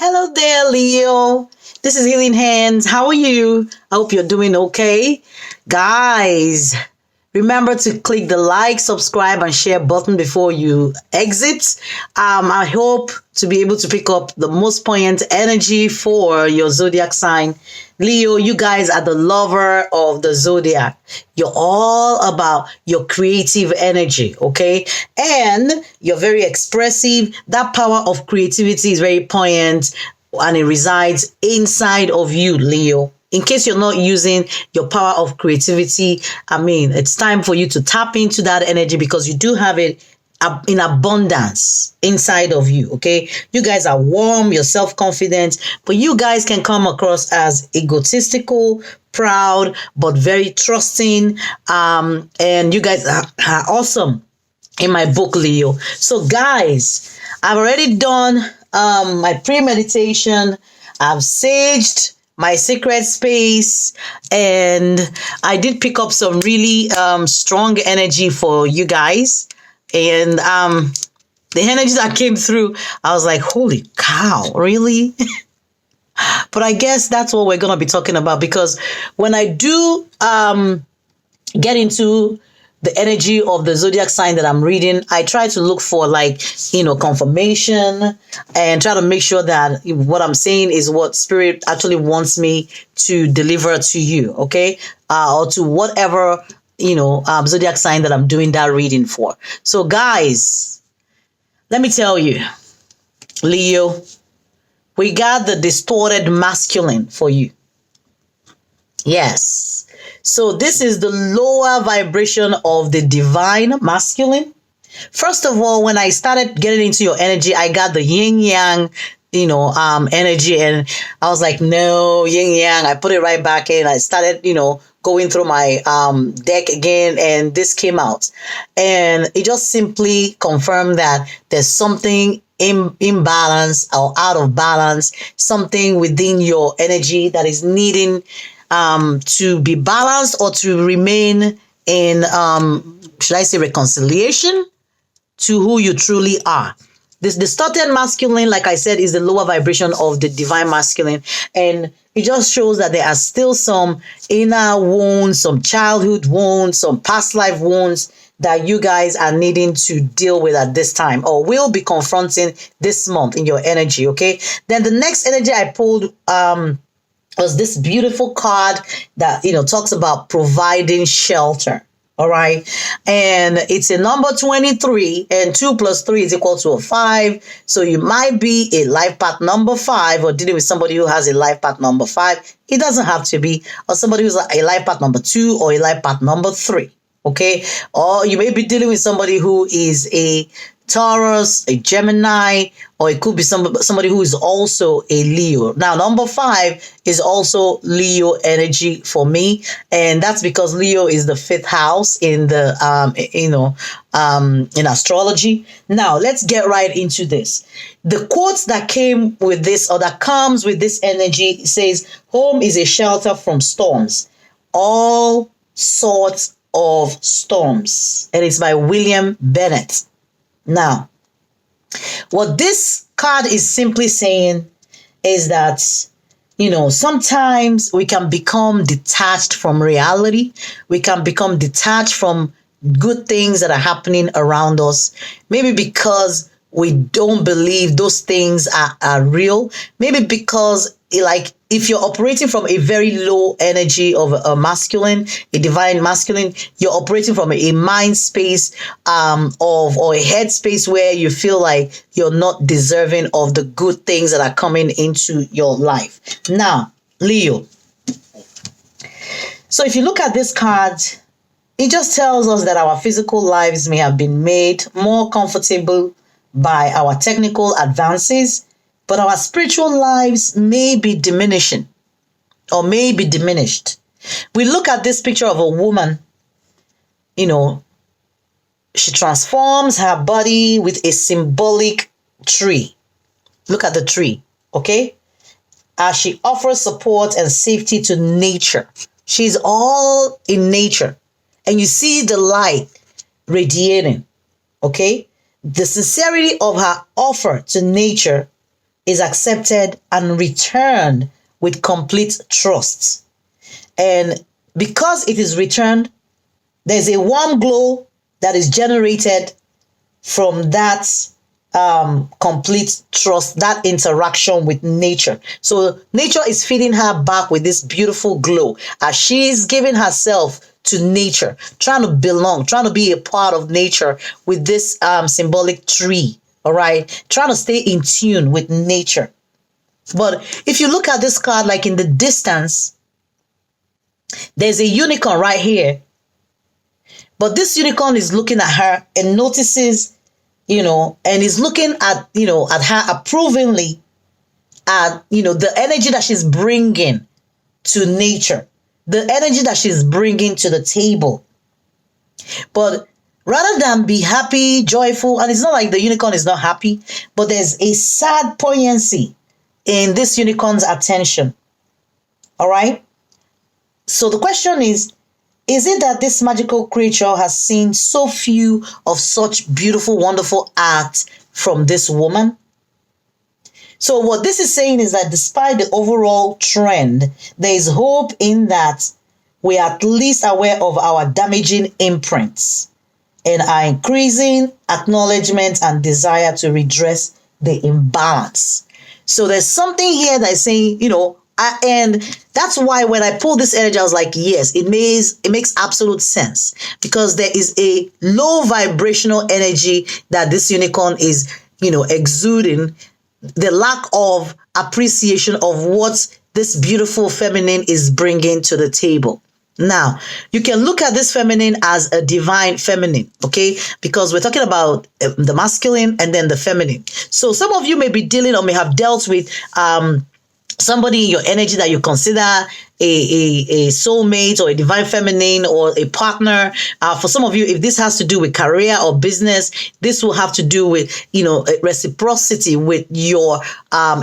Hello there, Leo. This is Healing Hands. How are you? I hope you're doing okay. Guys, remember to click the like, subscribe, and share button before you exit. I hope to be able to pick up the most poignant energy for your zodiac sign. Leo, you guys are the lover of the zodiac. You're all about your creative energy, okay? And you're very expressive. That power of creativity is very poignant and it resides inside of you, Leo. In case you're not using your power of creativity, it's time for you to tap into that energy because you do have it in abundance inside of you, okay? You guys are warm, you're self-confident, but you guys can come across as egotistical, proud, but very trusting, and you guys are awesome in my book, Leo. So guys, I've already done my pre-meditation. I've saged my secret space, and I did pick up some really strong energy for you guys. And the energy that came through, I was like, holy cow, really? But I guess that's what we're going to be talking about, because when I do get into the energy of the zodiac sign that I'm reading, I try to look for confirmation and try to make sure that what I'm saying is what spirit actually wants me to deliver to you, okay? Or to whatever, zodiac sign that I'm doing that reading for. So guys, let me tell you, Leo, we got the distorted masculine for you. Yes. So this is the lower vibration of the divine masculine. First of all, when I started getting into your energy, I got the yin yang, energy, and I was like, no, yin yang. I put it right back in. I started, going through my deck again, and this came out, and it just simply confirmed that there's something imbalance or out of balance, something within your energy that is needing to be balanced or to remain in, should I say, reconciliation to who you truly are. This distorted masculine, like I said, is the lower vibration of the divine masculine. And it just shows that there are still some inner wounds, some childhood wounds, some past life wounds that you guys are needing to deal with at this time, or will be confronting this month in your energy, okay? Then the next energy I pulled was this beautiful card that, talks about providing shelter. All right. And it's a number 23, and 2 plus 3 is equal to a 5. So you might be a life path number 5, or dealing with somebody who has a life path number 5. It doesn't have to be, or somebody who's a life path number 2 or a life path number 3. Okay. Or you may be dealing with somebody who is a Taurus, a Gemini, or it could be somebody who is also a Leo. Now, number 5 is also Leo energy for me, and that's because Leo is the 5th house in the in astrology. Now, let's get right into this. The quotes that came with this, or that comes with this energy, says, "Home is a shelter from storms, all sorts of storms," and it's by William Bennett. Now, what this card is simply saying is that, sometimes we can become detached from reality. We can become detached from good things that are happening around us. Maybe because we don't believe those things are real. Maybe because, if you're operating from a very low energy of a masculine, a divine masculine, you're operating from a mind space or a head space where you feel like you're not deserving of the good things that are coming into your life. Now, Leo. So if you look at this card, it just tells us that our physical lives may have been made more comfortable by our technical advances, but our spiritual lives may be diminishing or may be diminished. We look at this picture of a woman, she transforms her body with a symbolic tree. Look at the tree, okay? As she offers support and safety to nature. She's all in nature. And you see the light radiating, okay? The sincerity of her offer to nature is accepted and returned with complete trust. And because it is returned, there's a warm glow that is generated from that complete trust, that interaction with nature. So nature is feeding her back with this beautiful glow as she's giving herself to nature, trying to belong, trying to be a part of nature with this symbolic tree. All right, trying to stay in tune with nature. But if you look at this card, like in the distance, there's a unicorn right here. But this unicorn is looking at her and notices, and is looking at, at her approvingly at, the energy that she's bringing to nature, the energy that she's bringing to the table. But rather than be happy, joyful, and it's not like the unicorn is not happy, but there's a sad poignancy in this unicorn's attention. All right? So the question is it that this magical creature has seen so few of such beautiful, wonderful art from this woman? So what this is saying is that despite the overall trend, there is hope in that we are at least aware of our damaging imprints and our increasing acknowledgement and desire to redress the imbalance. So there's something here that is saying, and that's why when I pulled this energy, I was like, yes, it makes absolute sense, because there is a low vibrational energy that this unicorn is, exuding, the lack of appreciation of what this beautiful feminine is bringing to the table. Now, you can look at this feminine as a divine feminine, okay? Because we're talking about the masculine and then the feminine. So some of you may be dealing or may have dealt with somebody in your energy that you consider a soulmate or a divine feminine or a partner. For some of you, if this has to do with career or business, this will have to do with, reciprocity with your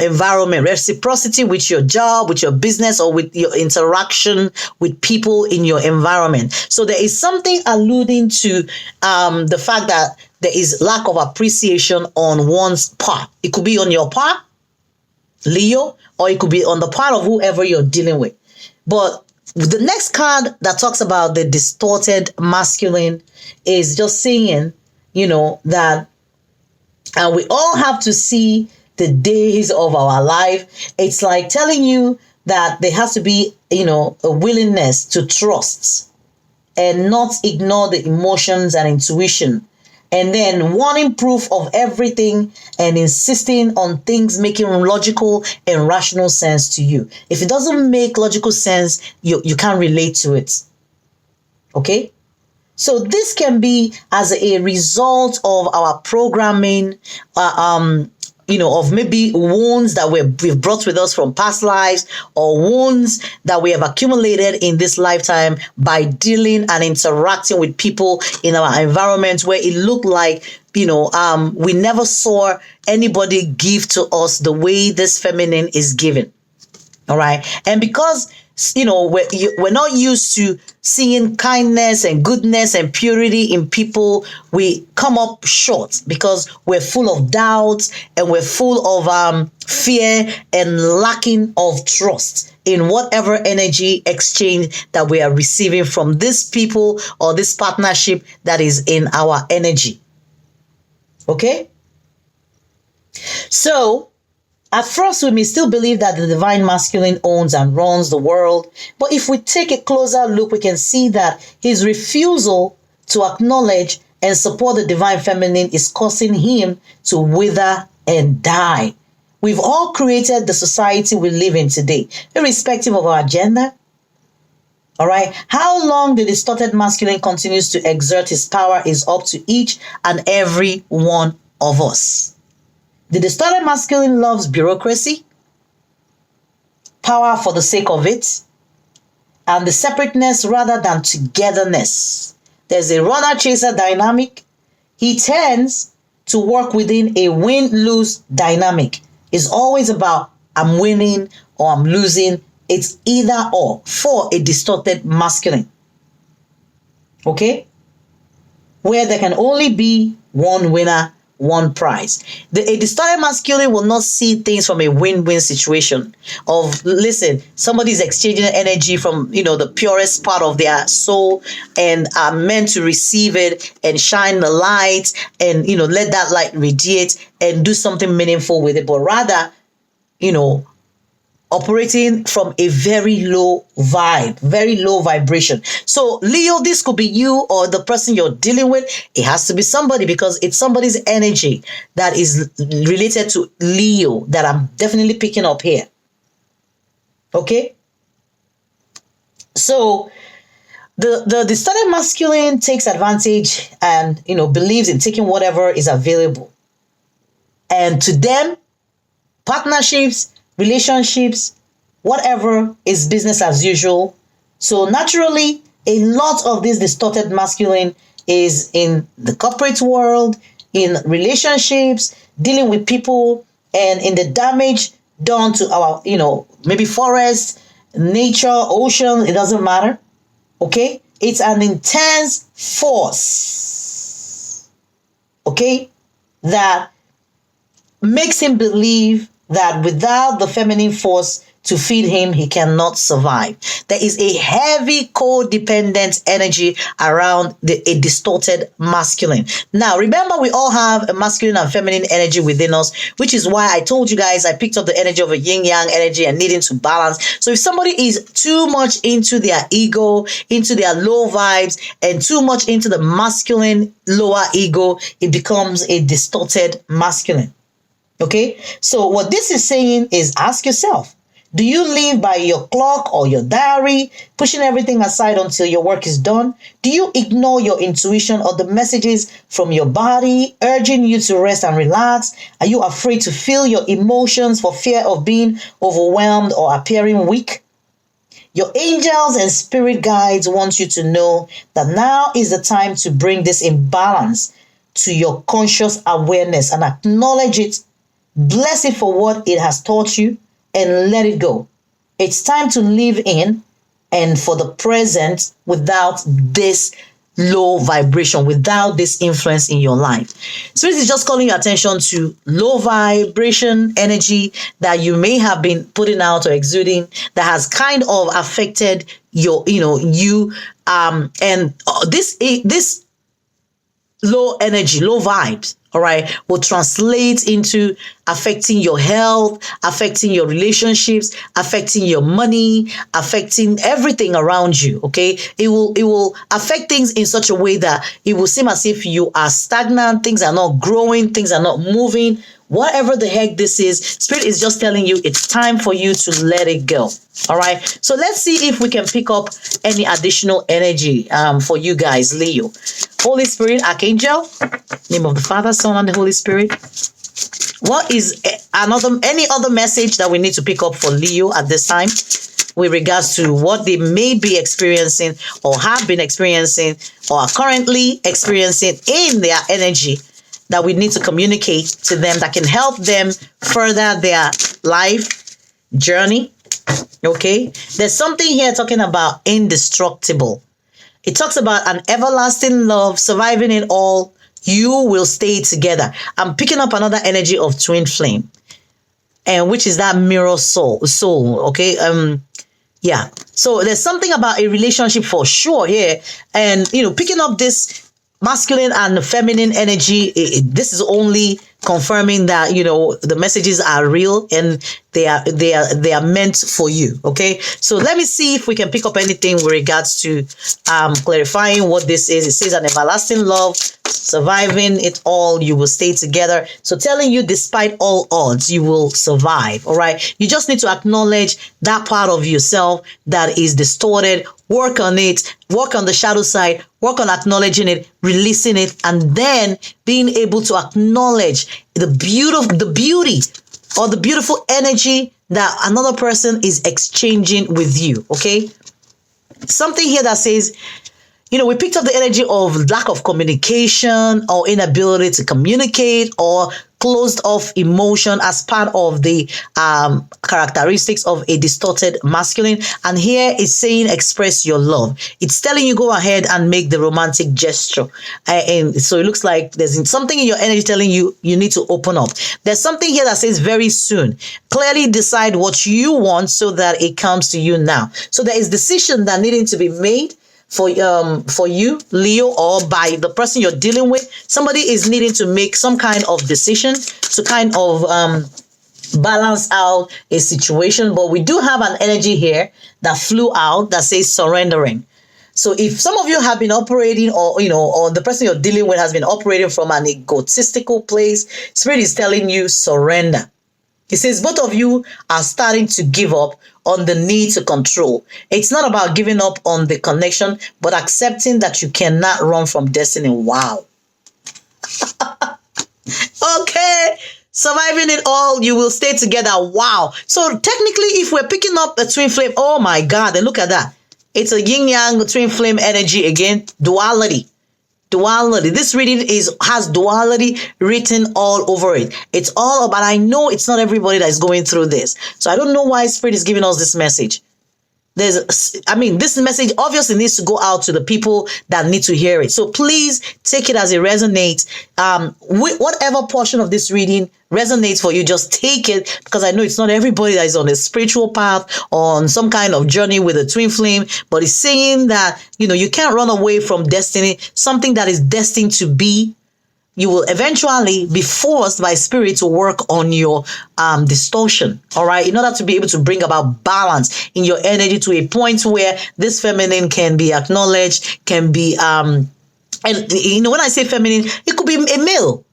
environment, reciprocity with your job, with your business, or with your interaction with people in your environment. So there is something alluding to the fact that there is lack of appreciation on one's part. It could be on your part, Leo, or it could be on the part of whoever you're dealing with. But the next card that talks about the distorted masculine is just saying, that we all have to see the days of our life. It's like telling you that there has to be, a willingness to trust and not ignore the emotions and intuition. And then wanting proof of everything and insisting on things making logical and rational sense to you. If it doesn't make logical sense, you can't relate to it. Okay? So this can be as a result of our programming, of maybe wounds that we've brought with us from past lives, or wounds that we have accumulated in this lifetime by dealing and interacting with people in our environment where it looked like, we never saw anybody give to us the way this feminine is given. All right. And because we're not used to seeing kindness and goodness and purity in people, we come up short because we're full of doubts and we're full of fear and lacking of trust in whatever energy exchange that we are receiving from these people or this partnership that is in our energy. Okay? So, at first, we may still believe that the divine masculine owns and runs the world. But if we take a closer look, we can see that his refusal to acknowledge and support the divine feminine is causing him to wither and die. We've all created the society we live in today, irrespective of our gender. All right. How long the distorted masculine continues to exert his power is up to each and every one of us. The distorted masculine loves bureaucracy, power for the sake of it, and the separateness rather than togetherness. There's a runner-chaser dynamic. He tends to work within a win-lose dynamic. It's always about I'm winning or I'm losing. It's either or for a distorted masculine. Okay? Where there can only be one winner one prize. A distorted masculine will not see things from a win-win situation of, listen, somebody's exchanging energy from, the purest part of their soul and are meant to receive it and shine the light and, let that light radiate and do something meaningful with it. But rather, operating from a very low vibe, very low vibration. So Leo, this could be you or the person you're dealing with. It has to be somebody because it's somebody's energy that is related to Leo that I'm definitely picking up here. Okay? So the distorted masculine takes advantage and, believes in taking whatever is available. And to them, partnerships, relationships, whatever is business as usual. So naturally, a lot of this distorted masculine is in the corporate world, in relationships, dealing with people, and in the damage done to our, maybe forest, nature, ocean, it doesn't matter. Okay? It's an intense force, okay, that makes him believe that without the feminine force to feed him, he cannot survive. There is a heavy codependent energy around a distorted masculine. Now, remember, we all have a masculine and feminine energy within us, which is why I told you guys I picked up the energy of a yin-yang energy and needing to balance. So if somebody is too much into their ego, into their low vibes, and too much into the masculine lower ego, it becomes a distorted masculine. Okay, so what this is saying is ask yourself, do you live by your clock or your diary, pushing everything aside until your work is done? Do you ignore your intuition or the messages from your body urging you to rest and relax? Are you afraid to feel your emotions for fear of being overwhelmed or appearing weak? Your angels and spirit guides want you to know that now is the time to bring this imbalance to your conscious awareness and acknowledge it. Bless it for what it has taught you and let it go. It's time to live in and for the present without this low vibration, without this influence in your life. Spirit is just calling your attention to low vibration energy that you may have been putting out or exuding that has kind of affected your, and this low energy, low vibes, all right, will translate into affecting your health, affecting your relationships, affecting your money, affecting everything around you. Okay, it will affect things in such a way that it will seem as if you are stagnant, things are not growing, things are not moving. Whatever the heck this is, Spirit is just telling you it's time for you to let it go. All right. So let's see if we can pick up any additional energy for you guys, Leo. Holy Spirit, Archangel, name of the Father, Son, and the Holy Spirit. What is any other message that we need to pick up for Leo at this time with regards to what they may be experiencing or have been experiencing or are currently experiencing in their energy that we need to communicate to them that can help them further their life journey? Okay, there's something here talking about indestructible. It talks about an everlasting love, surviving it all. You will stay together. I'm picking up another energy of twin flame, and which is that mirror soul. Okay, yeah. So there's something about a relationship for sure here, and picking up this masculine and feminine energy, this is only confirming that the messages are real and they are meant for you. Okay, so let me see if we can pick up anything with regards to clarifying what this is. It says an everlasting love, surviving it all, you will stay together. So telling you despite all odds, you will survive. All right, you just need to acknowledge that part of yourself that is distorted. Work on it, work on the shadow side, work on acknowledging it, releasing it, and then being able to acknowledge the beauty or the beautiful energy that another person is exchanging with you. Okay, something here that says We picked up the energy of lack of communication or inability to communicate or closed off emotion as part of the characteristics of a distorted masculine. And here it's saying express your love. It's telling you go ahead and make the romantic gesture. And so it looks like there's something in your energy telling you you need to open up. There's something here that says very soon. Clearly decide what you want so that it comes to you now. So there is decision that needing to be made for you, Leo, or by the person you're dealing with. Somebody is needing to make some kind of decision to kind of balance out a situation. But we do have an energy here that flew out that says surrendering. So if some of you have been operating, or the person you're dealing with has been operating from an egotistical place, Spirit is telling you surrender. It says both of you are starting to give up on the need to control. It's not about giving up on the connection, but accepting that you cannot run from destiny. Wow. Okay. Surviving it all, you will stay together. Wow. So technically, if we're picking up a twin flame, oh my God, and look at that. It's a yin-yang twin flame energy again, duality. Duality. This reading has duality written all over it. It's all about, I know it's not everybody that is going through this. So I don't know why Spirit is giving us this message. This message obviously needs to go out to the people that need to hear it. So please take it as it resonates. Whatever portion of this reading resonates for you, just take it, because I know it's not everybody that is on a spiritual path or on some kind of journey with a twin flame, but it's saying that, you can't run away from destiny, something that is destined to be. You will eventually be forced by Spirit to work on your distortion, all right, in order to be able to bring about balance in your energy to a point where this feminine can be acknowledged, can be, and when I say feminine, it could be a male,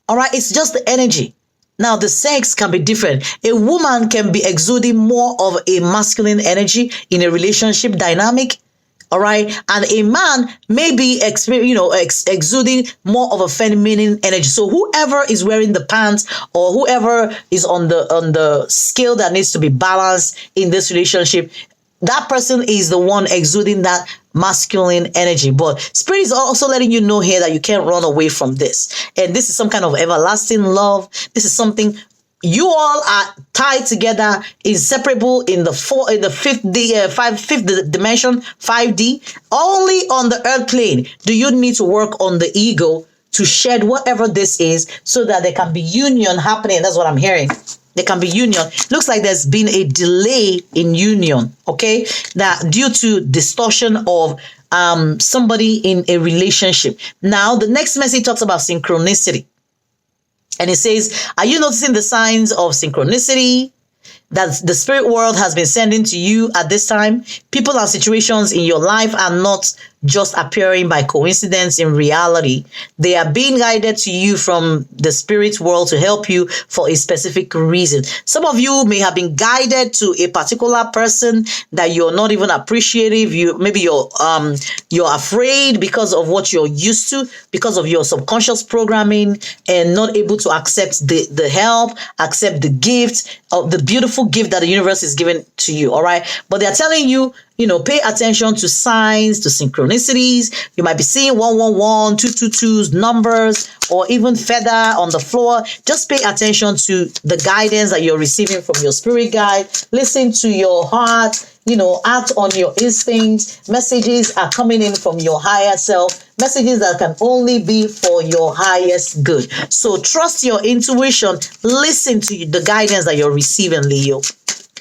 all right, it's just the energy. Now, the sex can be different. A woman can be exuding more of a masculine energy in a relationship dynamic. All right. And a man may be exuding more of a feminine energy. So whoever is wearing the pants or whoever is on the scale that needs to be balanced in this relationship, that person is the one exuding that masculine energy. But Spirit is also letting you know here that you can't run away from this. And this is some kind of everlasting love. This is something you all are tied together, inseparable in the fifth dimension, 5D. Only on the earth plane do you need to work on the ego to shed whatever this is so that there can be union happening. That's what I'm hearing. There can be union. Looks like there's been a delay in union, okay? That due to distortion of somebody in a relationship. Now, the next message talks about synchronicity. And it says, are you noticing the signs of synchronicity that the spirit world has been sending to you at this time? People and situations in your life are not just appearing by coincidence in reality. They are being guided to you from the spirit world to help you for a specific reason. Some of you may have been guided to a particular person that you're not even appreciative. You're afraid because of what you're used to, because of your subconscious programming, and not able to accept the help, accept the gift of the beautiful gift that the universe is giving to you. All right. But they're telling you, pay attention to signs, to synchronicities. You might be seeing 111, 222s, numbers, or even feather on the floor. Just pay attention to the guidance that you're receiving from your spirit guide. Listen to your heart, act on your instincts. Messages are coming in from your higher self. Messages that can only be for your highest good. So trust your intuition. Listen to the guidance that you're receiving, Leo.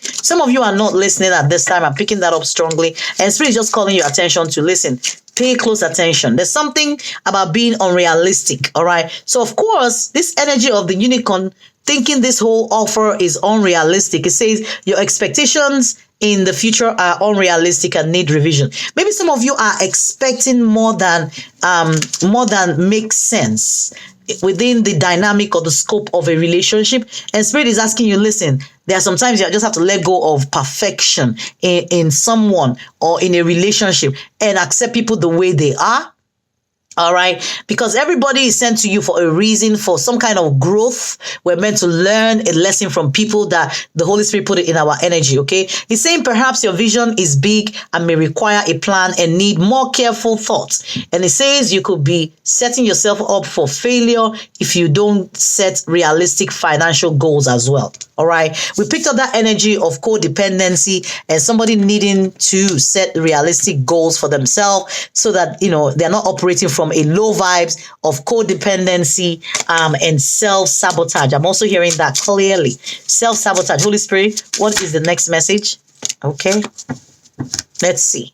Some of you are not listening at this time. I'm picking that up strongly. And Spirit is just calling your attention to listen. Pay close attention. There's something about being unrealistic. All right. So, of course, this energy of the unicorn thinking this whole offer is unrealistic. It says your expectations in the future are unrealistic and need revision. Maybe some of you are expecting more than makes sense within the dynamic or the scope of a relationship. And Spirit is asking you, listen, there are sometimes you just have to let go of perfection in someone or in a relationship and accept people the way they are. All right, because everybody is sent to you for a reason, for some kind of growth. We're meant to learn a lesson from people that the Holy Spirit put it in our energy. Okay, he's saying perhaps your vision is big and may require a plan and need more careful thoughts. And he says you could be setting yourself up for failure if you don't set realistic financial goals as well. All right, we picked up that energy of codependency and somebody needing to set realistic goals for themselves so that, you know, they're not operating from a low vibes of codependency and self-sabotage. I'm also hearing that clearly. Self-sabotage. Holy Spirit, what is the next message? Okay, let's see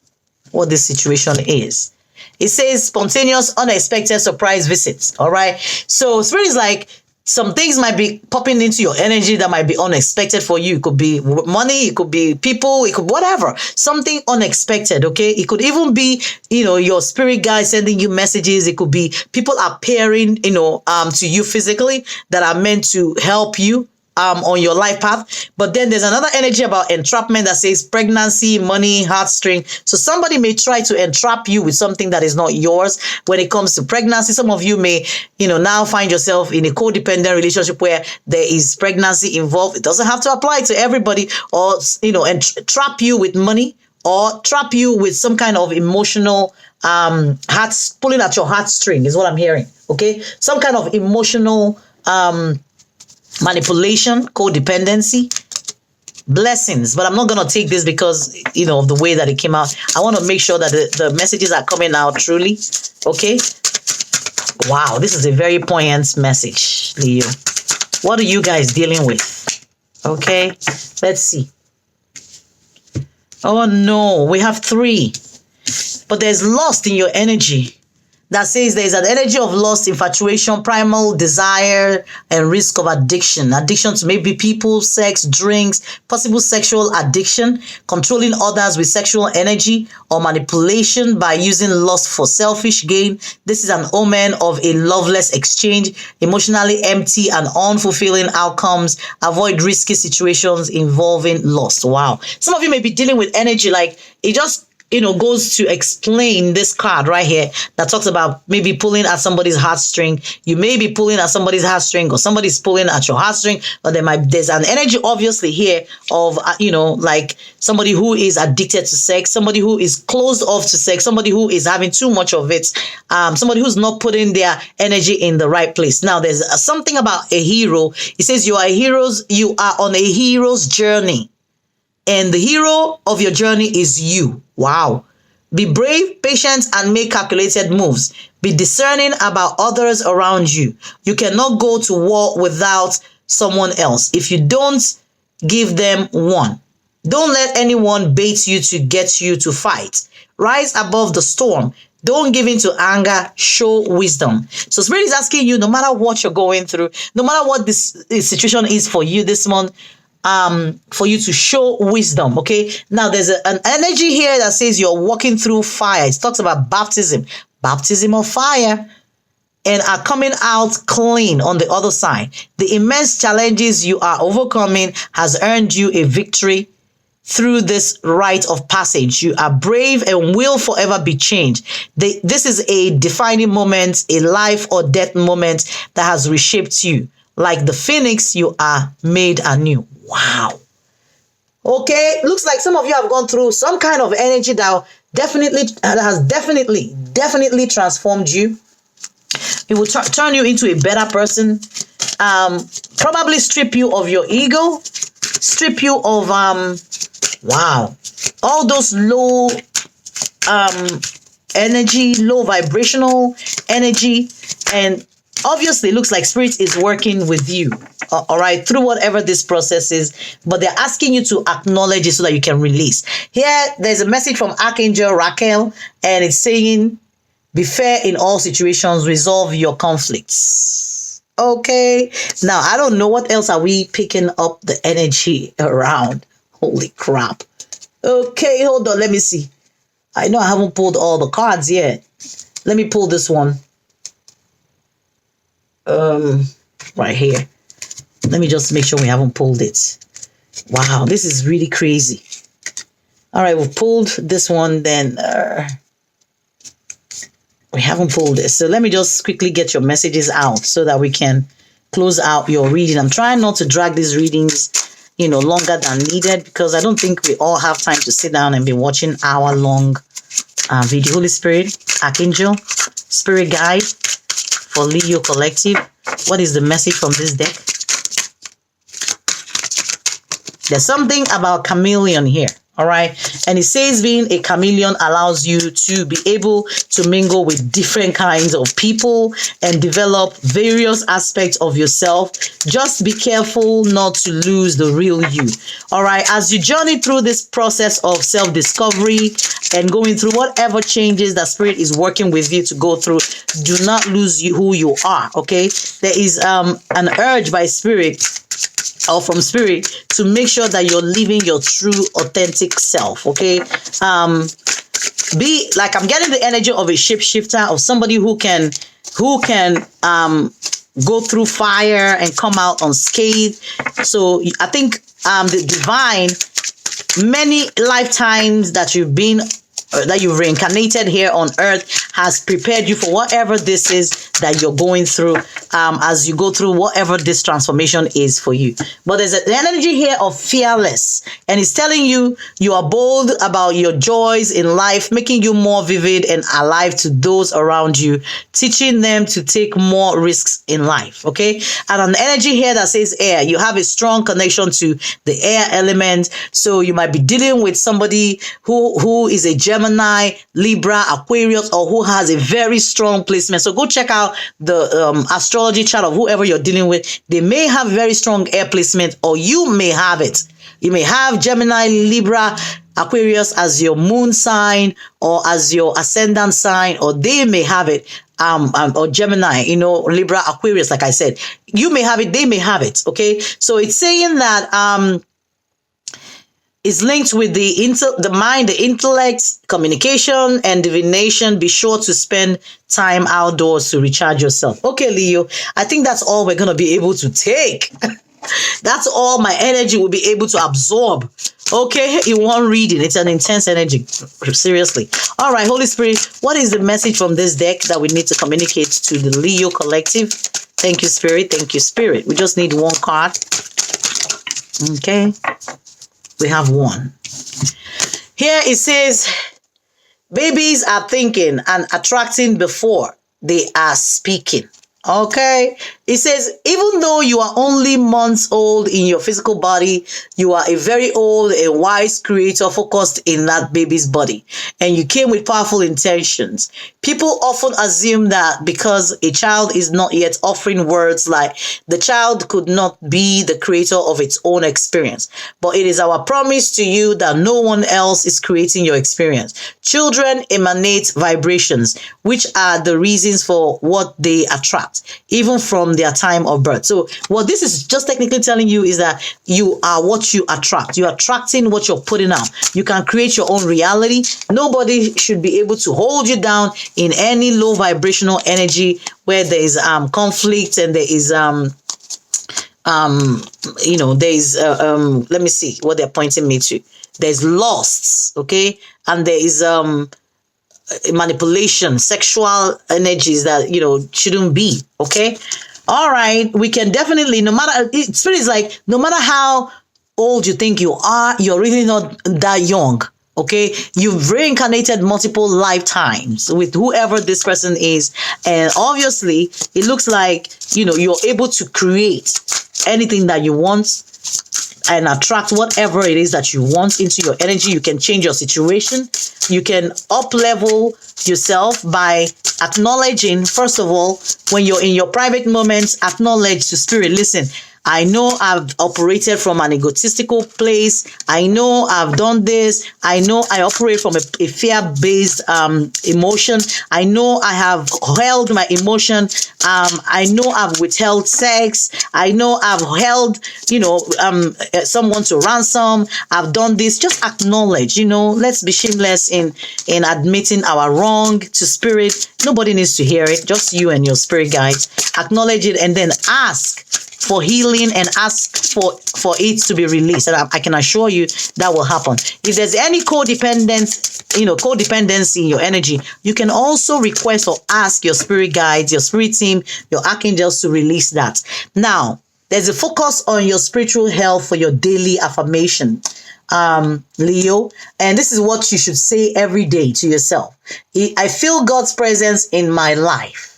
what this situation is. It says spontaneous, unexpected surprise visits. All right, so Spirit is like, some things might be popping into your energy that might be unexpected for you. It could be money, it could be people, it could whatever. Something unexpected, okay? It could even be, you know, your spirit guide sending you messages. It could be people appearing, you know, to you physically that are meant to help you on your life path. But then there's another energy about entrapment that says pregnancy, money, heartstring. So somebody may try to entrap you with something that is not yours when it comes to pregnancy. Some of you may, you know, now find yourself in a codependent relationship where there is pregnancy involved. It doesn't have to apply to everybody, or, you know, and trap you with money or trap you with some kind of emotional pulling at your heartstring is what I'm hearing. Okay, some kind of emotional manipulation, codependency, blessings. But I'm not going to take this because, you know, of the way that it came out. I want to make sure that the messages are coming out truly. Okay. Wow. This is a very poignant message, Leo. What are you guys dealing with? Okay. Let's see. Oh, no. We have 3. But there's lust in your energy. That says there is an energy of lust, infatuation, primal desire, and risk of addiction. Addiction to maybe people, sex, drinks, possible sexual addiction, controlling others with sexual energy, or manipulation by using lust for selfish gain. This is an omen of a loveless exchange, emotionally empty and unfulfilling outcomes. Avoid risky situations involving lust. Wow. Some of you may be dealing with energy like it just, you know, goes to explain this card right here that talks about maybe pulling at somebody's heartstring. You may be pulling at somebody's heartstring, or somebody's pulling at your heartstring, or there's an energy obviously here of, you know, like somebody who is addicted to sex, somebody who is closed off to sex, somebody who is having too much of it, somebody who's not putting their energy in the right place. Now, there's something about a hero. It says you are on a hero's journey. And the hero of your journey is you. Wow. Be brave, patient, and make calculated moves. Be discerning about others around you. You cannot go to war without someone else if you don't give them one. Don't let anyone bait you to get you to fight. Rise above the storm. Don't give in to anger. Show wisdom. So Spirit is asking you, no matter what you're going through, no matter what this situation is for you this month, for you to show wisdom. Okay, now there's an energy here that says you're walking through fire. It talks about baptism of fire, and are coming out clean on the other side. The immense challenges you are overcoming has earned you a victory through this rite of passage. You are brave and will forever be changed. This is a defining moment, a life or death moment that has reshaped you. Like the phoenix, you are made anew. Wow. Okay, looks like some of you have gone through some kind of energy that has definitely transformed you. It will turn you into a better person. Probably strip you of your ego, strip you of wow, all those low energy, low vibrational energy, and obviously it looks like Spirit is working with you, all right, through whatever this process is, but they're asking you to acknowledge it so that you can release. Here, there's a message from Archangel Raquel, and it's saying, be fair in all situations, resolve your conflicts. Okay, now I don't know what else are we picking up the energy around. Holy crap. Okay, hold on, let me see. I know I haven't pulled all the cards yet. Let me pull this one. Right here. Let me just make sure we haven't pulled it. Wow, this is really crazy. All right, we've pulled this one then. We haven't pulled this. So let me just quickly get your messages out so that we can close out your reading. I'm trying not to drag these readings, longer than needed, because I don't think we all have time to sit down and be watching hour-long video. Holy Spirit, Archangel, Spirit Guide for Leo Collective. What is the message from this deck? There's something about chameleon here. All right. And it says being a chameleon allows you to be able to mingle with different kinds of people and develop various aspects of yourself. Just be careful not to lose the real you. All right. As you journey through this process of self-discovery and going through whatever changes that Spirit is working with you to go through, do not lose who you are. Okay. There is an urge by Spirit or from Spirit to make sure that you're living your true authentic self. Okay. Be like, I'm getting the energy of a shapeshifter, of somebody who can go through fire and come out unscathed. So I think the divine, many lifetimes that you've been that you've reincarnated here on earth has prepared you for whatever this is that you're going through as you go through whatever this transformation is for you. But there's an energy here of fearless, and it's telling you you are bold about your joys in life, making you more vivid and alive to those around you, teaching them to take more risks in life. Okay. And an energy here that says air, you have a strong connection to the air element. So you might be dealing with somebody who is a Gemini, Libra, Aquarius, or who has a very strong placement. So go check out the astrology chart of whoever you're dealing with. They may have very strong air placement, or you may have it. You may have Gemini, Libra, Aquarius as your moon sign or as your ascendant sign, or they may have it, or Gemini, Libra, Aquarius, like I said. You may have it, they may have it, okay? So it's saying that is linked with the mind, the intellect, communication, and divination. Be sure to spend time outdoors to recharge yourself. Okay, Leo, I think that's all we're going to be able to take. That's all my energy will be able to absorb. Okay, in one reading. It's an intense energy. Seriously. All right, Holy Spirit, what is the message from this deck that we need to communicate to the Leo collective? Thank you, Spirit. Thank you, Spirit. We just need one card. Okay. We have one. Here it says, babies are thinking and attracting before they are speaking. Okay. It says, even though you are only months old in your physical body, you are a very old and wise creator focused in that baby's body. And you came with powerful intentions. People often assume that because a child is not yet offering words, like the child could not be the creator of its own experience. But it is our promise to you that no one else is creating your experience. Children emanate vibrations, which are the reasons for what they attract, even from their time of birth. So what this is just technically telling you is that you are what you attract. You're attracting what you're putting out. You can create your own reality. Nobody should be able to hold you down in any low vibrational energy where there is conflict and there is let me see what they're pointing me to. There's lusts, okay, and there is manipulation, sexual energies that shouldn't be. Okay, all right, we can definitely, no matter, Spirit is like, no matter how old you think you are, you're really not that young. Okay, you've reincarnated multiple lifetimes with whoever this person is, and obviously it looks like you're able to create anything that you want and attract whatever it is that you want into your energy. You can change your situation. You can up level yourself by acknowledging, first of all, when you're in your private moments, acknowledge to Spirit, listen, I know I've operated from an egotistical place. I know I've done this. I know I operate from a fear-based emotion. I know I have held my emotion. I know I've withheld sex. I know I've held, someone to ransom. I've done this. Just acknowledge, let's be shameless in admitting our wrong to Spirit. Nobody needs to hear it. Just you and your spirit guides. Acknowledge it and then ask for healing and ask for it to be released. And I can assure you that will happen. If there's any codependency in your energy, you can also request or ask your spirit guides, your spirit team, your archangels to release that. Now, there's a focus on your spiritual health for your daily affirmation, Leo. And this is what you should say every day to yourself. I feel God's presence in my life.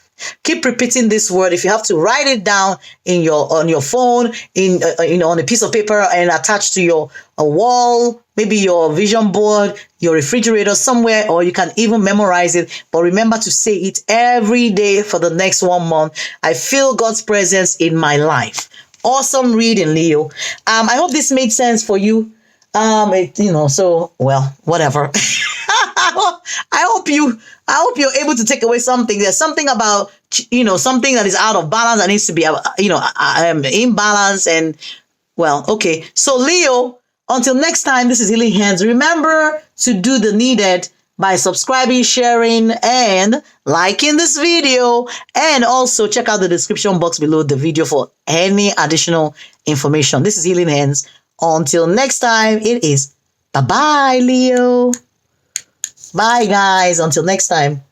Keep repeating this word. If you have to write it down on your phone, on a piece of paper and attach to your wall, maybe your vision board, your refrigerator somewhere, or you can even memorize it. But remember to say it every day for the next 1 month. I feel God's presence in my life. Awesome reading, Leo. I hope this made sense for you. Whatever. I hope you're able to take away something. There's something about, something that is out of balance that needs to be, in balance. And well, okay. So Leo, until next time, this is Healing Hands. Remember to do the needed by subscribing, sharing, and liking this video. And also check out the description box below the video for any additional information. This is Healing Hands. Until next time, it is bye-bye, Leo. Bye, guys. Until next time.